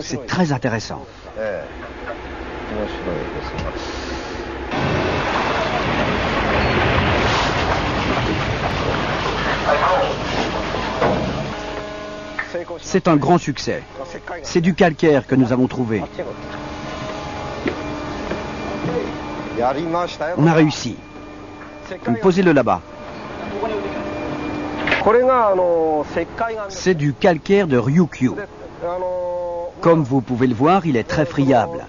C'est très intéressant. C'est un grand succès. C'est du calcaire que nous avons trouvé. On a réussi. Posez-le là-bas. C'est du calcaire de Ryukyu. Comme vous pouvez le voir, il est très friable.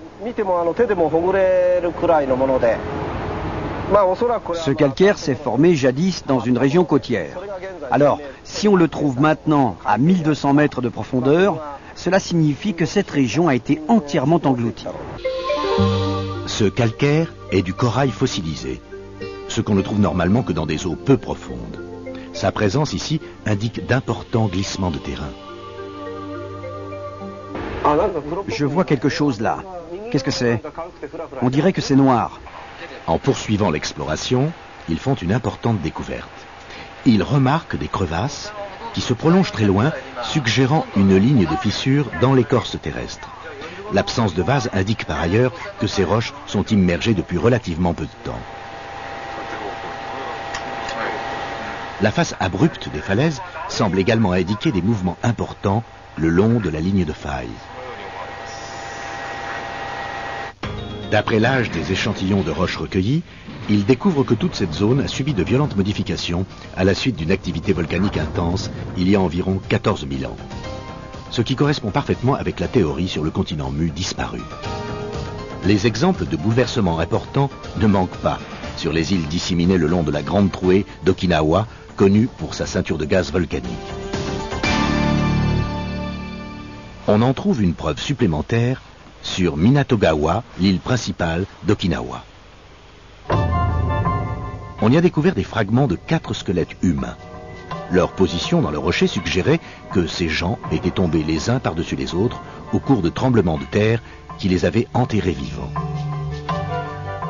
Ce calcaire s'est formé jadis dans une région côtière. Alors, si on le trouve maintenant à 1200 mètres de profondeur, cela signifie que cette région a été entièrement engloutie. Ce calcaire est du corail fossilisé, ce qu'on ne trouve normalement que dans des eaux peu profondes. Sa présence ici indique d'importants glissements de terrain. Je vois quelque chose là. Qu'est-ce que c'est? On dirait que c'est noir. En poursuivant l'exploration, ils font une importante découverte. Ils remarquent des crevasses qui se prolongent très loin, suggérant une ligne de fissure dans l'écorce terrestre. L'absence de vase indique par ailleurs que ces roches sont immergées depuis relativement peu de temps. La face abrupte des falaises semble également indiquer des mouvements importants le long de la ligne de faille. D'après l'âge des échantillons de roches recueillis, ils découvrent que toute cette zone a subi de violentes modifications à la suite d'une activité volcanique intense il y a environ 14 000 ans. Ce qui correspond parfaitement avec la théorie sur le continent mu disparu. Les exemples de bouleversements importants ne manquent pas sur les îles disséminées le long de la grande trouée d'Okinawa, connue pour sa ceinture de gaz volcanique. On en trouve une preuve supplémentaire sur Minatogawa, l'île principale d'Okinawa. On y a découvert des fragments de 4 squelettes humains. Leur position dans le rocher suggérait que ces gens étaient tombés les uns par-dessus les autres au cours de tremblements de terre qui les avaient enterrés vivants.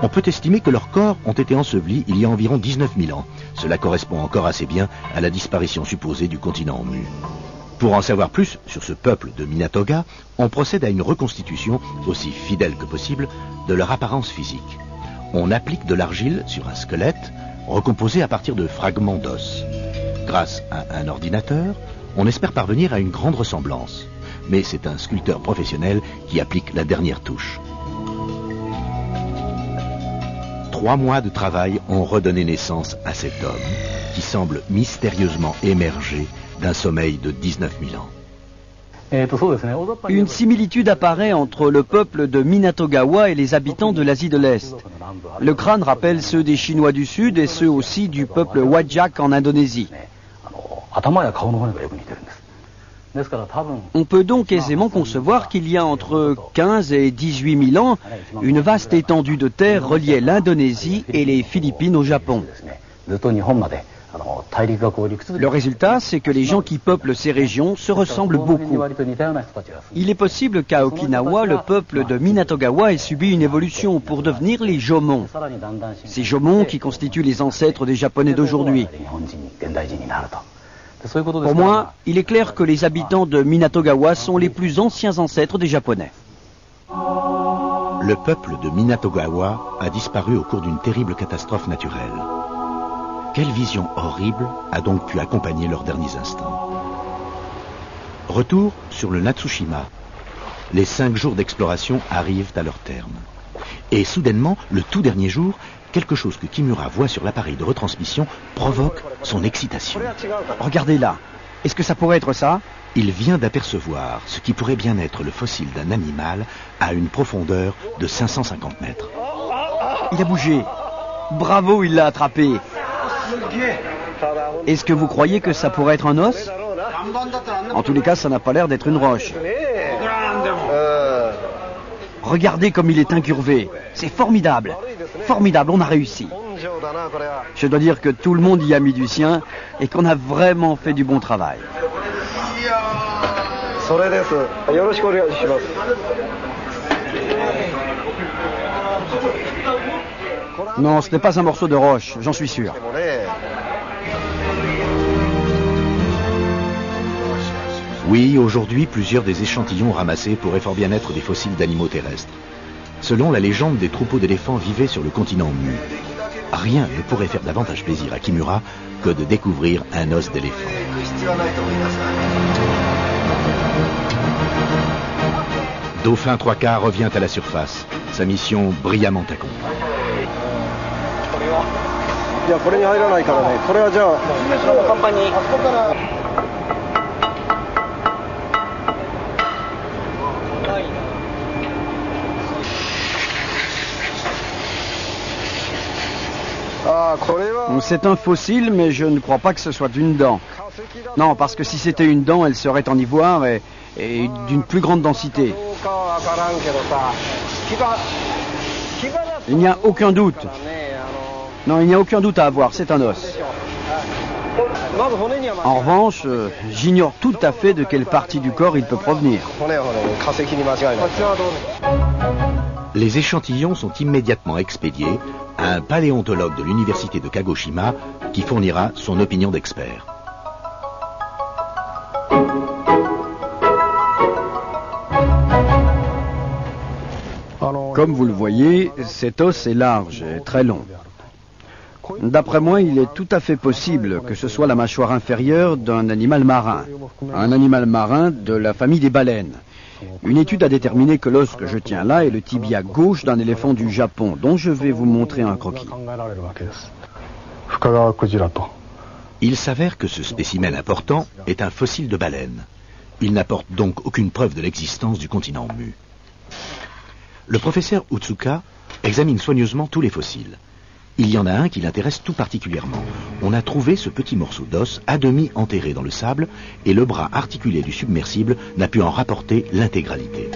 On peut estimer que leurs corps ont été ensevelis il y a environ 19 000 ans. Cela correspond encore assez bien à la disparition supposée du continent mu. Pour en savoir plus sur ce peuple de Minatoga, on procède à une reconstitution aussi fidèle que possible de leur apparence physique. On applique de l'argile sur un squelette recomposé à partir de fragments d'os. Grâce à un ordinateur, on espère parvenir à une grande ressemblance. Mais c'est un sculpteur professionnel qui applique la dernière touche. 3 mois de travail ont redonné naissance à cet homme qui semble mystérieusement émerger d'un sommeil de 19 000 ans. Une similitude apparaît entre le peuple de Minatogawa et les habitants de l'Asie de l'Est. Le crâne rappelle ceux des Chinois du Sud et ceux aussi du peuple Wajak en Indonésie. On peut donc aisément concevoir qu'il y a entre 15 et 18 000 ans, une vaste étendue de terre reliait l'Indonésie et les Philippines au Japon. Le résultat, c'est que les gens qui peuplent ces régions se ressemblent beaucoup. Il est possible qu'à Okinawa, le peuple de Minatogawa ait subi une évolution pour devenir les Jomon. Ces Jomon qui constituent les ancêtres des Japonais d'aujourd'hui. Pour moi, il est clair que les habitants de Minatogawa sont les plus anciens ancêtres des Japonais. Le peuple de Minatogawa a disparu au cours d'une terrible catastrophe naturelle. Quelle vision horrible a donc pu accompagner leurs derniers instants? Retour sur le Natsushima. Les 5 jours d'exploration arrivent à leur terme. Et soudainement, le tout dernier jour, quelque chose que Kimura voit sur l'appareil de retransmission provoque son excitation. Regardez là. Est-ce que ça pourrait être ça? Il vient d'apercevoir ce qui pourrait bien être le fossile d'un animal à une profondeur de 550 mètres. Il a bougé. Bravo, il l'a attrapé. Est-ce que vous croyez que ça pourrait être un os? En tous les cas, ça n'a pas l'air d'être une roche. Regardez comme il est incurvé. C'est formidable. Formidable, on a réussi. Je dois dire que tout le monde y a mis du sien et qu'on a vraiment fait du bon travail. Non, ce n'est pas un morceau de roche, j'en suis sûr. Oui, aujourd'hui, plusieurs des échantillons ramassés pourraient fort bien être des fossiles d'animaux terrestres. Selon la légende, des troupeaux d'éléphants vivaient sur le continent Mu. Rien ne pourrait faire davantage plaisir à Kimura que de découvrir un os d'éléphant. Dauphin 3/4 revient à la surface. Sa mission brillamment accomplie. C'est un fossile, mais je ne crois pas que ce soit une dent. Non, parce que si c'était une dent, elle serait en ivoire et d'une plus grande densité. Il n'y a aucun doute. Non, il n'y a aucun doute à avoir, c'est un os. En revanche, j'ignore tout à fait de quelle partie du corps il peut provenir. Les échantillons sont immédiatement expédiés à un paléontologue de l'université de Kagoshima qui fournira son opinion d'expert. Comme vous le voyez, cet os est large et très long. D'après moi, il est tout à fait possible que ce soit la mâchoire inférieure d'un animal marin. Un animal marin de la famille des baleines. Une étude a déterminé que l'os que je tiens là est le tibia gauche d'un éléphant du Japon, dont je vais vous montrer un croquis. Il s'avère que ce spécimen important est un fossile de baleine. Il n'apporte donc aucune preuve de l'existence du continent Mu. Le professeur Utsuka examine soigneusement tous les fossiles. Il y en a un qui l'intéresse tout particulièrement. On a trouvé ce petit morceau d'os à demi enterré dans le sable et le bras articulé du submersible n'a pu en rapporter l'intégralité.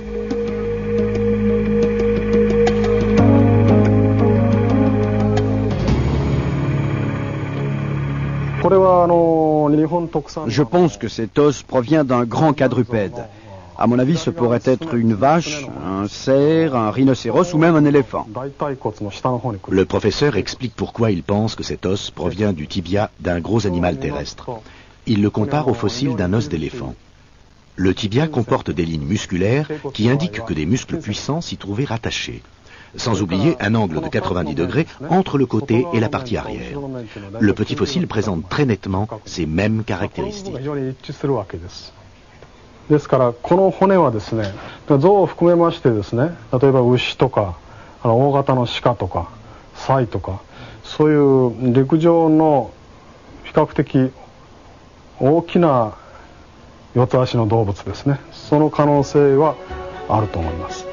Je pense que cet os provient d'un grand quadrupède. À mon avis, ce pourrait être une vache, un cerf, un rhinocéros ou même un éléphant. Le professeur explique pourquoi il pense que cet os provient du tibia d'un gros animal terrestre. Il le compare au fossile d'un os d'éléphant. Le tibia comporte des lignes musculaires qui indiquent que des muscles puissants s'y trouvaient rattachés. Sans oublier un angle de 90 degrés entre le côté et la partie arrière. Le petit fossile présente très nettement ces mêmes caractéristiques. ですからこの骨はですね、象を含めましてですね、例えば牛とか大型の鹿とかサイとかそういう陸上の比較的大きな四つ足の動物ですね。その可能性はあると思います。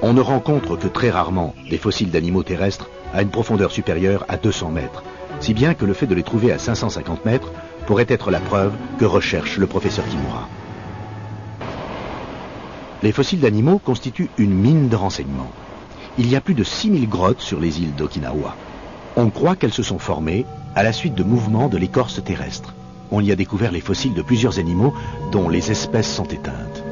On ne rencontre que très rarement des fossiles d'animaux terrestres à une profondeur supérieure à 200 mètres, si bien que le fait de les trouver à 550 mètres pourrait être la preuve que recherche le professeur Kimura. Les fossiles d'animaux constituent une mine de renseignements. Il y a plus de 6000 grottes sur les îles d'Okinawa. On croit qu'elles se sont formées à la suite de mouvements de l'écorce terrestre. On y a découvert les fossiles de plusieurs animaux dont les espèces sont éteintes.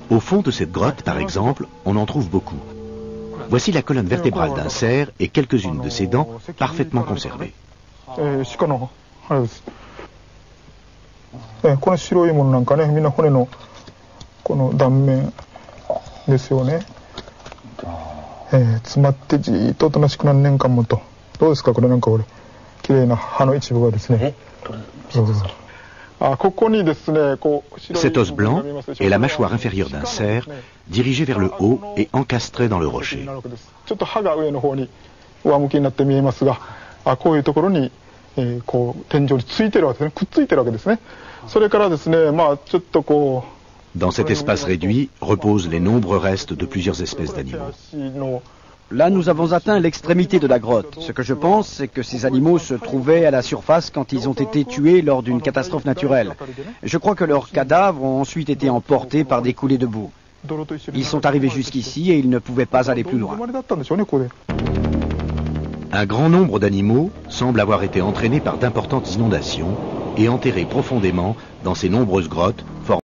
Au fond de cette grotte, par exemple, on en trouve beaucoup. Voici la colonne vertébrale d'un cerf et quelques-unes de ses dents parfaitement conservées. Cet os blanc est la mâchoire inférieure d'un cerf, dirigée vers le haut et encastrée dans le rocher. Dans cet espace réduit reposent les nombreux restes de plusieurs espèces d'animaux. Là, nous avons atteint l'extrémité de la grotte. Ce que je pense, c'est que ces animaux se trouvaient à la surface quand ils ont été tués lors d'une catastrophe naturelle. Je crois que leurs cadavres ont ensuite été emportés par des coulées de boue. Ils sont arrivés jusqu'ici et ils ne pouvaient pas aller plus loin. Un grand nombre d'animaux semblent avoir été entraînés par d'importantes inondations et enterrés profondément dans ces nombreuses grottes formées